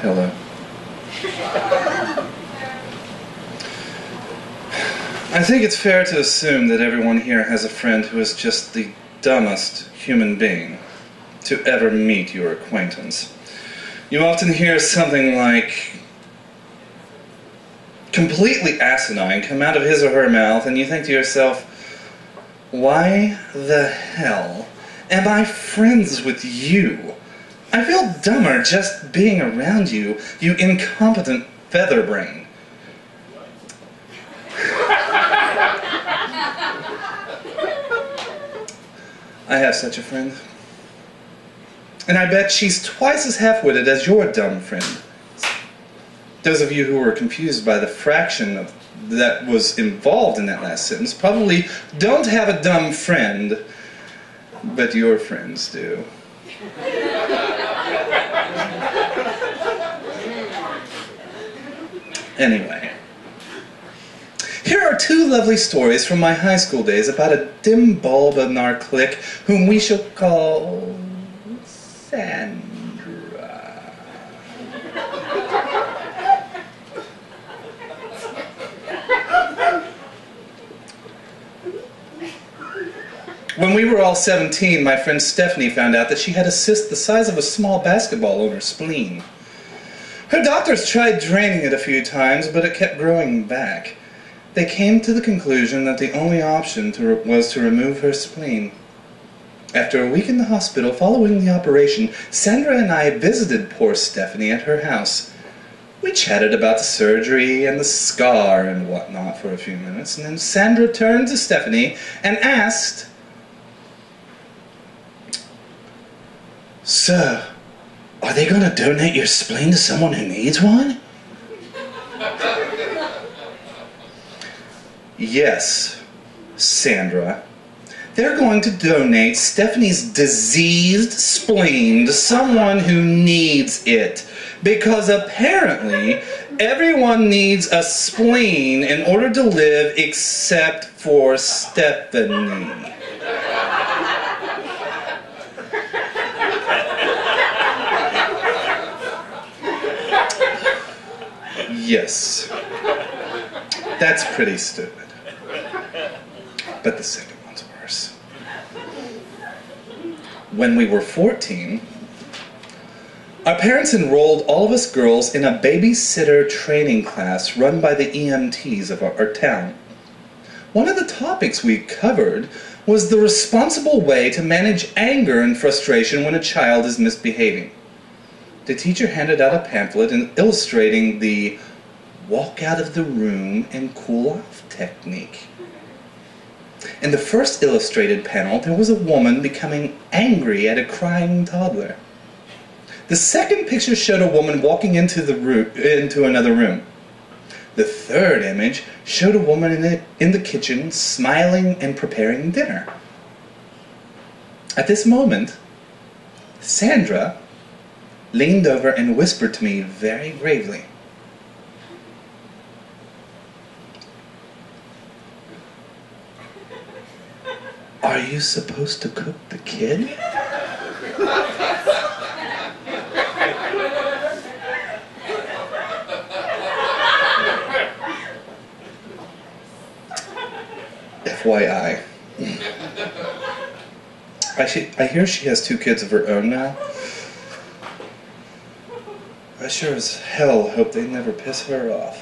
Hello. I think it's fair to assume that everyone here has a friend who is just the dumbest human being to ever meet your acquaintance. You often hear something like completely asinine come out of his or her mouth, and you think to yourself, why the hell am I friends with you? I feel dumber just being around you, you incompetent featherbrain. I have such a friend. And I bet she's twice as half-witted as your dumb friend. Those of you who were confused by the fraction that was involved in that last sentence probably don't have a dumb friend, but your friends do. Anyway, here are two lovely stories from my high school days about a dim bulb in our clique whom we shall call Sandra. When we were all 17, my friend Stephanie found out that she had a cyst the size of a small basketball on her spleen. Her doctors tried draining it a few times, but it kept growing back. They came to the conclusion that the only option was to remove her spleen. After a week in the hospital following the operation, Sandra and I visited poor Stephanie at her house. We chatted about the surgery and the scar and whatnot for a few minutes, and then Sandra turned to Stephanie and asked, "So, are they going to donate your spleen to someone who needs one?" "Yes, Sandra. They're going to donate Stephanie's diseased spleen to someone who needs it. Because apparently, everyone needs a spleen in order to live except for Stephanie." Yes. That's pretty stupid. But the second one's worse. When we were 14, our parents enrolled all of us girls in a babysitter training class run by the EMTs of our town. One of the topics we covered was the responsible way to manage anger and frustration when a child is misbehaving. The teacher handed out a pamphlet illustrating the walk out of the room and cool off technique. In the first illustrated panel, there was a woman becoming angry at a crying toddler. The second picture showed a woman walking into another room. The third image showed a woman in the kitchen smiling and preparing dinner. At this moment, Sandra leaned over and whispered to me very gravely, "Are you supposed to cook the kid?" FYI. I hear she has 2 kids of her own now. I sure as hell hope they never piss her off.